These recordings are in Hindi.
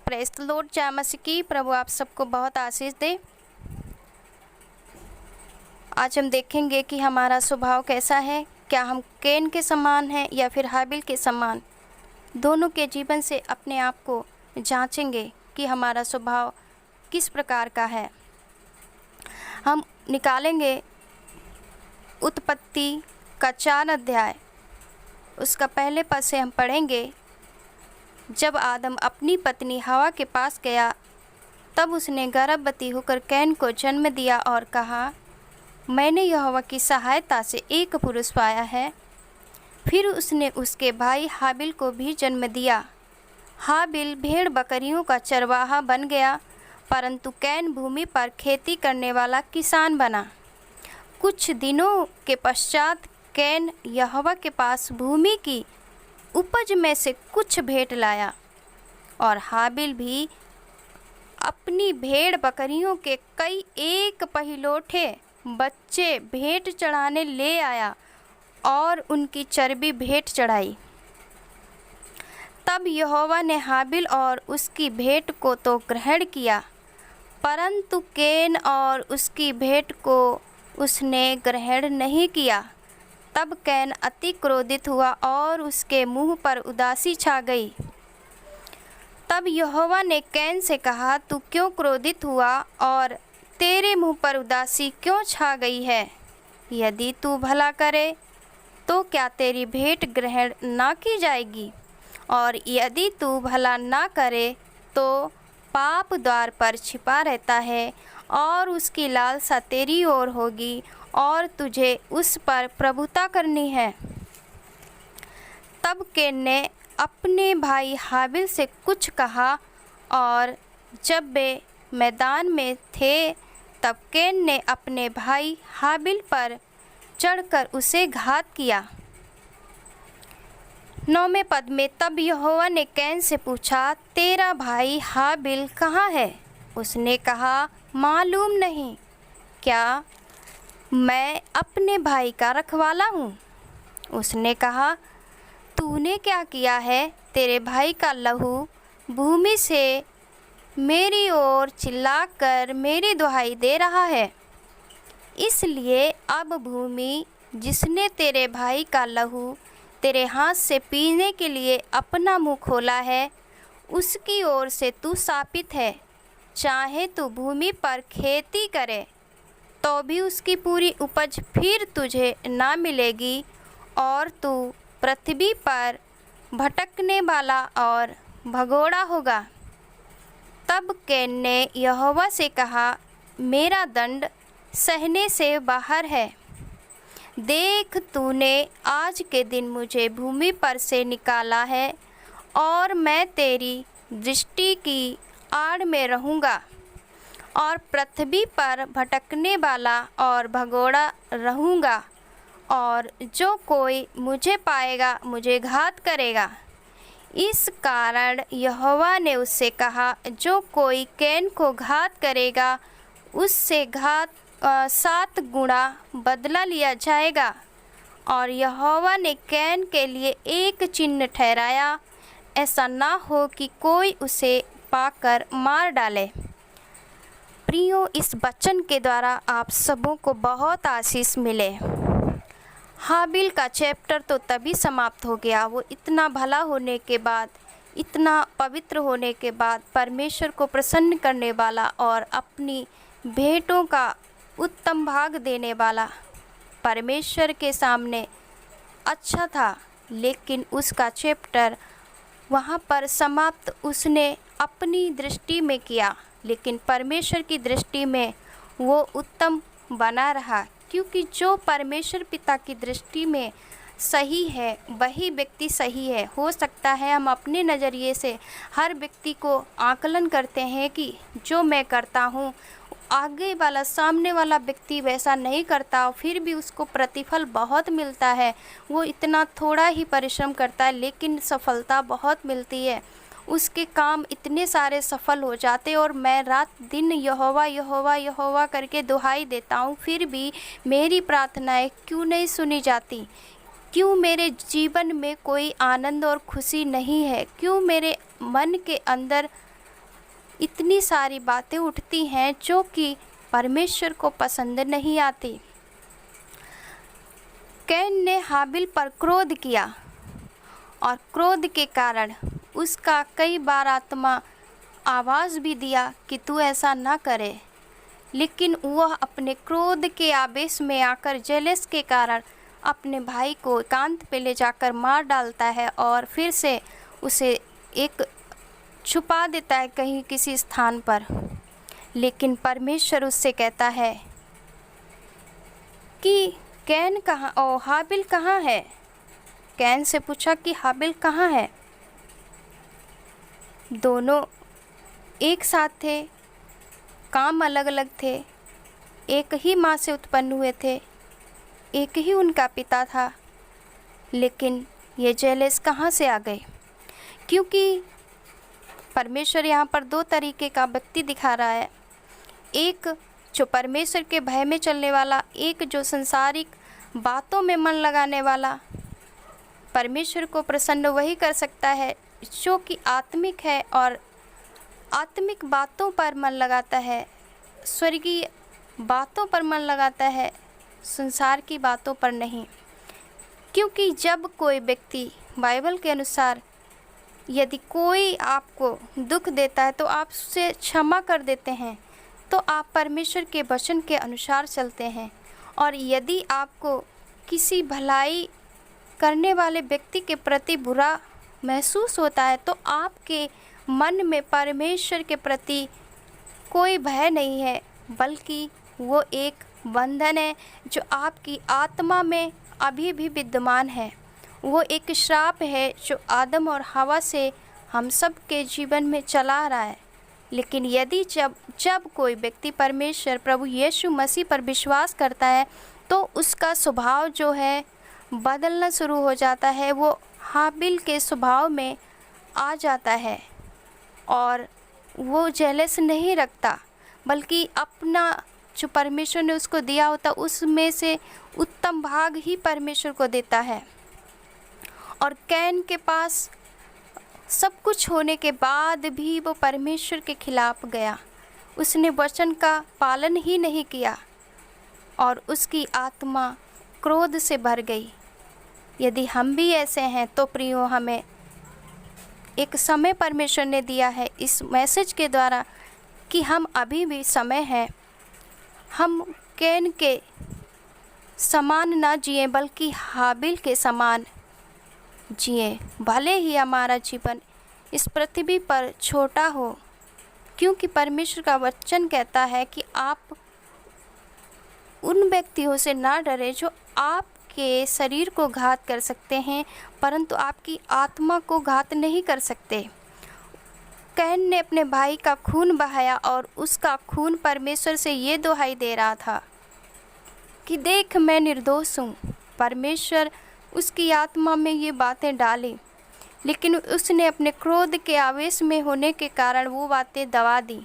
Praise the Lord. जय मसीह की। प्रभु आप सबको बहुत आशीष दे। आज हम देखेंगे कि हमारा स्वभाव कैसा है। क्या हम कैन के समान हैं या फिर हाबिल के समान। दोनों के जीवन से अपने आप को जांचेंगे कि हमारा स्वभाव किस प्रकार का है। हम निकालेंगे उत्पत्ति का 4 अध्याय, उसका पहले पद से हम पढ़ेंगे। जब आदम अपनी पत्नी हवा के पास गया, तब उसने गर्भवती होकर कैन को जन्म दिया और कहा, मैंने यहोवा की सहायता से एक पुरुष पाया है। फिर उसने उसके भाई हाबिल को भी जन्म दिया। हाबिल भेड़ बकरियों का चरवाहा बन गया, परंतु कैन भूमि पर खेती करने वाला किसान बना। कुछ दिनों के पश्चात कैन यहोवा के पास भूमि की उपज में से कुछ भेंट लाया, और हाबिल भी अपनी भेड़ बकरियों के कई एक पहिलौठे बच्चे भेंट चढ़ाने ले आया और उनकी चर्बी भेंट चढ़ाई। तब यहोवा ने हाबिल और उसकी भेंट को तो ग्रहण किया, परंतु कैन और उसकी भेंट को उसने ग्रहण नहीं किया। तब कैन अति क्रोधित हुआ और उसके मुंह पर उदासी छा गई। तब यहोवा ने कैन से कहा, तू क्यों क्रोधित हुआ और तेरे मुंह पर उदासी क्यों छा गई है? यदि तू भला करे तो क्या तेरी भेंट ग्रहण ना की जाएगी? और यदि तू भला ना करे तो पाप द्वार पर छिपा रहता है और उसकी लालसा तेरी ओर होगी और तुझे उस पर प्रभुता करनी है। तब कैन ने अपने भाई हाबिल से कुछ कहा, और जब वे मैदान में थे, तब कैन ने अपने भाई हाबिल पर चढ़कर उसे घात किया। 9वें पद में, तब यहोवा ने कैन से पूछा, तेरा भाई हाबिल कहाँ है? उसने कहा, मालूम नहीं। क्या मैं अपने भाई का रखवाला हूँ? उसने कहा, तूने क्या किया है? तेरे भाई का लहू भूमि से मेरी ओर चिल्लाकर मेरी दुहाई दे रहा है। इसलिए अब भूमि जिसने तेरे भाई का लहू तेरे हाथ से पीने के लिए अपना मुँह खोला है, उसकी ओर से तू शापित है। चाहे तू भूमि पर खेती करे तो भी उसकी पूरी उपज फिर तुझे ना मिलेगी, और तू पृथ्वी पर भटकने वाला और भगोड़ा होगा। तब कैन ने यहोवा से कहा, मेरा दंड सहने से बाहर है। देख, तूने आज के दिन मुझे भूमि पर से निकाला है, और मैं तेरी दृष्टि की आड़ में रहूँगा और पृथ्वी पर भटकने वाला और भगोड़ा रहूँगा, और जो कोई मुझे पाएगा मुझे घात करेगा। इस कारण यहोवा ने उससे कहा, जो कोई कैन को घात करेगा उससे 7 गुणा बदला लिया जाएगा। और यहोवा ने कैन के लिए एक चिन्ह ठहराया, ऐसा ना हो कि कोई उसे पाकर मार डाले। प्रियो, इस वचन के द्वारा आप सबों को बहुत आशीष मिले। हाबिल का चैप्टर तो तभी समाप्त हो गया। वो इतना भला होने के बाद, इतना पवित्र होने के बाद, परमेश्वर को प्रसन्न करने वाला और अपनी भेंटों का उत्तम भाग देने वाला, परमेश्वर के सामने अच्छा था। लेकिन उसका चैप्टर वहाँ पर समाप्त उसने अपनी दृष्टि में किया, लेकिन परमेश्वर की दृष्टि में वो उत्तम बना रहा, क्योंकि जो परमेश्वर पिता की दृष्टि में सही है वही व्यक्ति सही है। हो सकता है हम अपने नज़रिए से हर व्यक्ति को आकलन करते हैं कि जो मैं करता हूँ आगे वाला, सामने वाला व्यक्ति वैसा नहीं करता, फिर भी उसको प्रतिफल बहुत मिलता है। वो इतना थोड़ा ही परिश्रम करता है लेकिन सफलता बहुत मिलती है, उसके काम इतने सारे सफल हो जाते, और मैं रात दिन यहोवा यहोवा यहोवा करके दुहाई देता हूँ, फिर भी मेरी प्रार्थनाएं क्यों नहीं सुनी जाती? क्यों मेरे जीवन में कोई आनंद और खुशी नहीं है? क्यों मेरे मन के अंदर इतनी सारी बातें उठती हैं जो कि परमेश्वर को पसंद नहीं आती। कैन ने हाबिल पर क्रोध किया और क्रोध के कारण उसका कई बार आत्मा आवाज़ भी दिया कि तू ऐसा ना करे, लेकिन वह अपने क्रोध के आवेश में आकर जेलस के कारण अपने भाई को एकांत पे ले जाकर मार डालता है और फिर से उसे एक छुपा देता है कहीं किसी स्थान पर। लेकिन परमेश्वर उससे कहता है कि कैन कहाँ, ओ हाबिल कहाँ है। कैन से पूछा कि हाबिल कहाँ है। दोनों एक साथ थे, काम अलग अलग थे, एक ही माँ से उत्पन्न हुए थे, एक ही उनका पिता था, लेकिन ये जेलस कहाँ से आ गए? क्योंकि परमेश्वर यहाँ पर दो तरीके का व्यक्ति दिखा रहा है, एक जो परमेश्वर के भय में चलने वाला, एक जो संसारिक बातों में मन लगाने वाला। परमेश्वर को प्रसन्न वही कर सकता है जो कि आत्मिक है और आत्मिक बातों पर मन लगाता है, स्वर्गीय बातों पर मन लगाता है, संसार की बातों पर नहीं। क्योंकि जब कोई व्यक्ति बाइबल के अनुसार यदि कोई आपको दुख देता है तो आप उसे क्षमा कर देते हैं, तो आप परमेश्वर के वचन के अनुसार चलते हैं। और यदि आपको किसी भलाई करने वाले व्यक्ति के प्रति बुरा महसूस होता है तो आपके मन में परमेश्वर के प्रति कोई भय नहीं है, बल्कि वो एक बंधन है जो आपकी आत्मा में अभी भी विद्यमान है। वो एक श्राप है जो आदम और हवा से हम सब के जीवन में चला रहा है। लेकिन यदि जब कोई व्यक्ति परमेश्वर प्रभु यीशु मसीह पर विश्वास करता है तो उसका स्वभाव जो है बदलना शुरू हो जाता है। वो हाबिल के स्वभाव में आ जाता है और वो जेलस नहीं रखता, बल्कि अपना जो परमेश्वर ने उसको दिया होता उसमें से उत्तम भाग ही परमेश्वर को देता है। और कैन के पास सब कुछ होने के बाद भी वो परमेश्वर के खिलाफ गया, उसने वचन का पालन ही नहीं किया और उसकी आत्मा क्रोध से भर गई। यदि हम भी ऐसे हैं तो प्रियो, हमें एक समय परमेश्वर ने दिया है इस मैसेज के द्वारा कि हम अभी भी समय है, हम कैन के समान ना जिए बल्कि हाबिल के समान जिए। भले ही हमारा जीवन इस पृथ्वी पर छोटा हो, क्योंकि परमेश्वर का वचन कहता है कि आप उन व्यक्तियों से ना डरे जो आपके शरीर को घात कर सकते हैं, परंतु आपकी आत्मा को घात नहीं कर सकते। कैन ने अपने भाई का खून बहाया और उसका खून परमेश्वर से ये दुहाई दे रहा था कि देख, मैं निर्दोष हूँ। परमेश्वर उसकी आत्मा में ये बातें डाली, लेकिन उसने अपने क्रोध के आवेश में होने के कारण वो बातें दबा दी।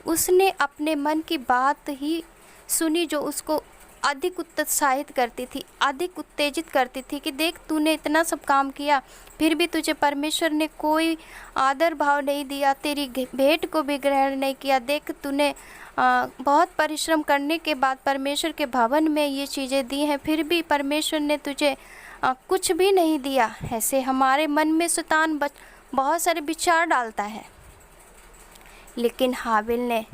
उसने अपने मन की बात ही सुनी जो उसको अधिक उत्साहित करती थी, अधिक उत्तेजित करती थी कि देख, तूने इतना सब काम किया फिर भी तुझे परमेश्वर ने कोई आदर भाव नहीं दिया, तेरी भेंट को भी ग्रहण नहीं किया। देख, तूने बहुत परिश्रम करने के बाद परमेश्वर के भवन में ये चीज़ें दी हैं, फिर भी परमेश्वर ने तुझे कुछ भी नहीं दिया। ऐसे हमारे मन में शैतान बहुत सारे विचार डालता है। लेकिन हाबिल ने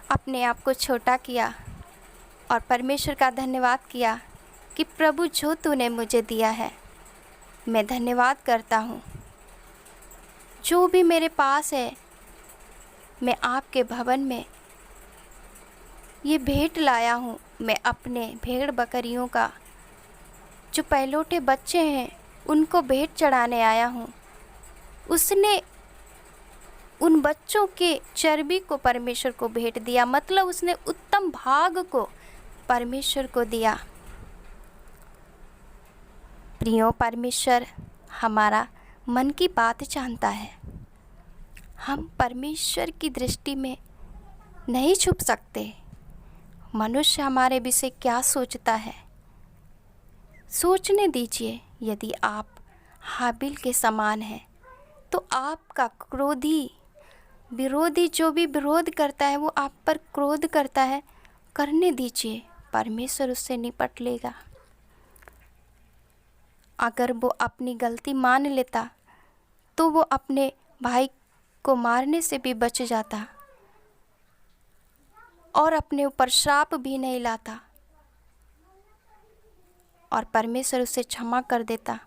अपने आप को छोटा किया और परमेश्वर का धन्यवाद किया कि प्रभु, जो तूने मुझे दिया है मैं धन्यवाद करता हूँ। जो भी मेरे पास है मैं आपके भवन में ये भेंट लाया हूँ। मैं अपने भेड़ बकरियों का जो पहलौठे बच्चे हैं उनको भेंट चढ़ाने आया हूँ। उसने उन बच्चों के चर्बी को परमेश्वर को भेंट दिया, मतलब उसने उत्तम भाग को परमेश्वर को दिया। प्रियो, परमेश्वर हमारा मन की बात जानता है। हम परमेश्वर की दृष्टि में नहीं छुप सकते। मनुष्य हमारे विषय क्या सोचता है, सोचने दीजिए। यदि आप हाबिल के समान हैं तो आपका क्रोधी विरोधी जो भी विरोध करता है, वो आप पर क्रोध करता है, करने दीजिए, परमेश्वर उससे निपट लेगा। अगर वो अपनी गलती मान लेता तो वो अपने भाई को मारने से भी बच जाता और अपने ऊपर श्राप भी नहीं लाता, और परमेश्वर उसे क्षमा कर देता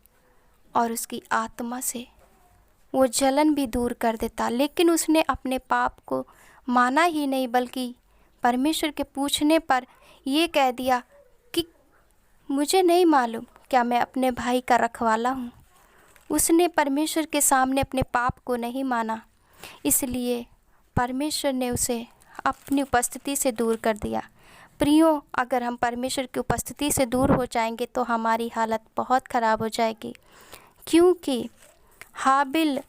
और उसकी आत्मा से वो जलन भी दूर कर देता। लेकिन उसने अपने पाप को माना ही नहीं, बल्कि परमेश्वर के पूछने पर ये कह दिया कि मुझे नहीं मालूम क्या मैं अपने भाई का रखवाला हूँ। उसने परमेश्वर के सामने अपने पाप को नहीं माना, इसलिए परमेश्वर ने उसे अपनी उपस्थिति से दूर कर दिया। प्रियो, अगर हम परमेश्वर की उपस्थिति से दूर हो जाएंगे तो हमारी हालत बहुत ख़राब हो जाएगी, क्योंकि हाबिल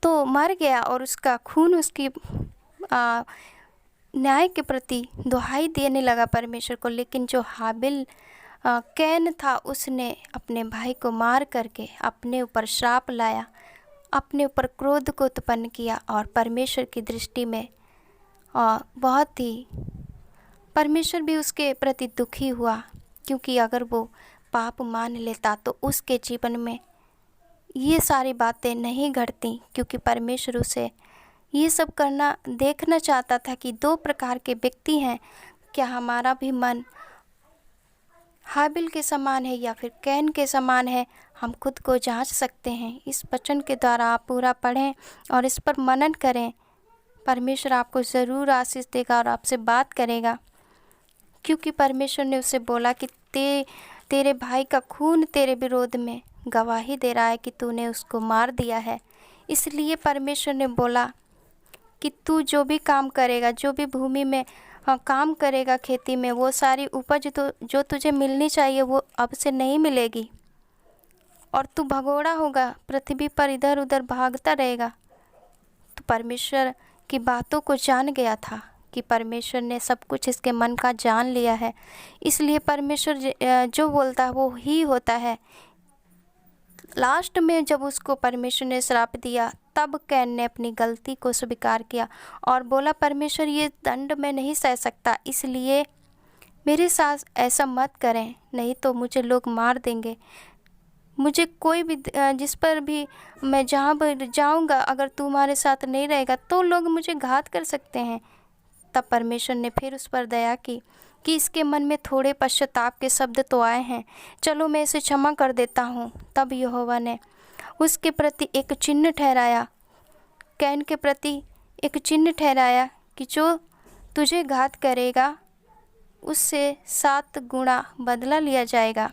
तो मर गया और उसका खून उसकी न्याय के प्रति दुहाई देने लगा परमेश्वर को। लेकिन जो हाबिल कैन था, उसने अपने भाई को मार करके अपने ऊपर श्राप लाया, अपने ऊपर क्रोध को उत्पन्न किया, और परमेश्वर की दृष्टि में बहुत ही परमेश्वर भी उसके प्रति दुखी हुआ, क्योंकि अगर वो पाप मान लेता तो उसके जीवन में ये सारी बातें नहीं घटती, क्योंकि परमेश्वर उसे ये सब करना देखना चाहता था कि दो प्रकार के व्यक्ति हैं, क्या हमारा भी मन हाबिल के समान है या फिर कैन के समान है। हम खुद को जांच सकते हैं। इस वचन के द्वारा आप पूरा पढ़ें और इस पर मनन करें। परमेश्वर आपको ज़रूर आशीष देगा और आपसे बात करेगा, क्योंकि परमेश्वर ने उसे बोला कि तेरे भाई का खून तेरे विरोध में गवाही दे रहा है कि तूने उसको मार दिया है। इसलिए परमेश्वर ने बोला कि तू जो भी काम करेगा, जो भी भूमि में काम करेगा, खेती में, वो सारी उपज तो जो तुझे मिलनी चाहिए वो अब से नहीं मिलेगी, और तू भगोड़ा होगा, पृथ्वी पर इधर उधर भागता रहेगा। तो परमेश्वर की बातों को जान गया था कि परमेश्वर ने सब कुछ इसके मन का जान लिया है, इसलिए परमेश्वर जो बोलता है वो ही होता है। लास्ट में जब उसको परमेश्वर ने श्राप दिया, तब कैन ने अपनी गलती को स्वीकार किया और बोला, परमेश्वर ये दंड मैं नहीं सह सकता, इसलिए मेरे साथ ऐसा मत करें, नहीं तो मुझे लोग मार देंगे। मुझे कोई भी जिस पर भी मैं जहाँ पर जाऊँगा, अगर तू हमारे साथ नहीं रहेगा तो लोग मुझे घात कर सकते हैं। तब परमेश्वर ने फिर उस पर दया की कि इसके मन में थोड़े पश्चाताप के शब्द तो आए हैं, चलो मैं इसे क्षमा कर देता हूँ। तब यहोवा ने उसके प्रति एक चिन्ह ठहराया, कैन के प्रति एक चिन्ह ठहराया कि जो तुझे घात करेगा उससे 7 गुना बदला लिया जाएगा,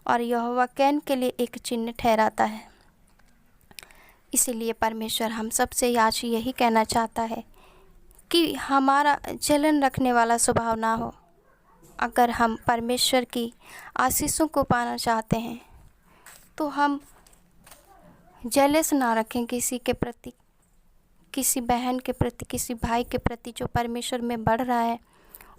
और यहोवा कैन के लिए एक चिन्ह ठहराता है। इसीलिए परमेश्वर हम सबसे आज यही कहना चाहता है कि हमारा जलन रखने वाला स्वभाव ना हो। अगर हम परमेश्वर की आशीषों को पाना चाहते हैं तो हम जेलस ना रखें किसी के प्रति, किसी बहन के प्रति, किसी भाई के प्रति जो परमेश्वर में बढ़ रहा है,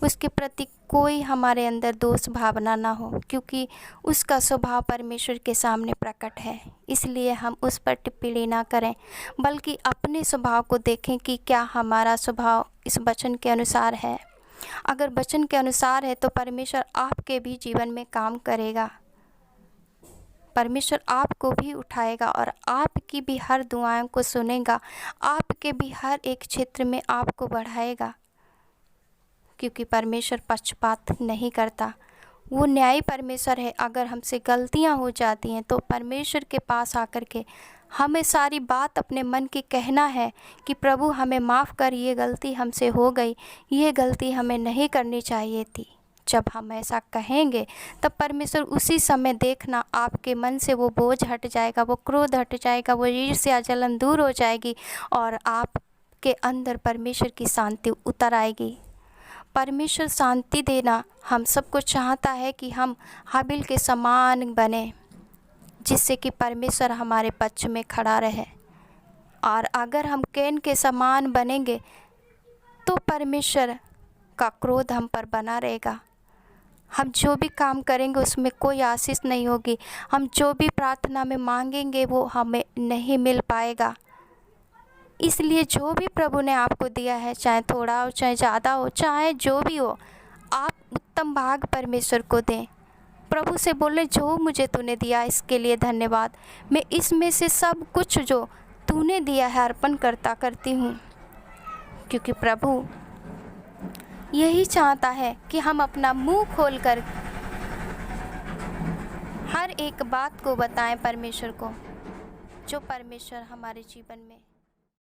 उसके प्रति कोई हमारे अंदर दोष भावना ना हो, क्योंकि उसका स्वभाव परमेश्वर के सामने प्रकट है। इसलिए हम उस पर टिप्पणी ना करें, बल्कि अपने स्वभाव को देखें कि क्या हमारा स्वभाव इस वचन के अनुसार है। अगर वचन के अनुसार है तो परमेश्वर आपके भी जीवन में काम करेगा, परमेश्वर आपको भी उठाएगा और आपकी भी हर दुआओं को सुनेगा, आपके भी हर एक क्षेत्र में आपको बढ़ाएगा, क्योंकि परमेश्वर पक्षपात नहीं करता, वो न्यायी परमेश्वर है। अगर हमसे गलतियां हो जाती हैं तो परमेश्वर के पास आकर के हमें सारी बात अपने मन की कहना है कि प्रभु हमें माफ़ कर, ये गलती हमसे हो गई, ये गलती हमें नहीं करनी चाहिए थी। जब हम ऐसा कहेंगे तब परमेश्वर उसी समय देखना आपके मन से वो बोझ हट जाएगा, वो क्रोध हट जाएगा, वो ईर्ष्या जलन दूर हो जाएगी और आपके अंदर परमेश्वर की शांति उतर आएगी। परमेश्वर शांति देना हम सबको चाहता है कि हम हाबिल के समान बने, जिससे कि परमेश्वर हमारे पक्ष में खड़ा रहे। और अगर हम कैन के समान बनेंगे तो परमेश्वर का क्रोध हम पर बना रहेगा। हम जो भी काम करेंगे उसमें कोई आशीष नहीं होगी, हम जो भी प्रार्थना में मांगेंगे वो हमें नहीं मिल पाएगा। इसलिए जो भी प्रभु ने आपको दिया है, चाहे थोड़ा हो चाहे ज़्यादा हो, चाहे जो भी हो, आप उत्तम भाग परमेश्वर को दें। प्रभु से बोले, जो मुझे तूने दिया इसके लिए धन्यवाद। मैं इसमें से सब कुछ जो तूने दिया है अर्पण करती हूँ, क्योंकि प्रभु यही चाहता है कि हम अपना मुंह खोलकर हर एक बात को बताएं परमेश्वर को, जो परमेश्वर हमारे जीवन में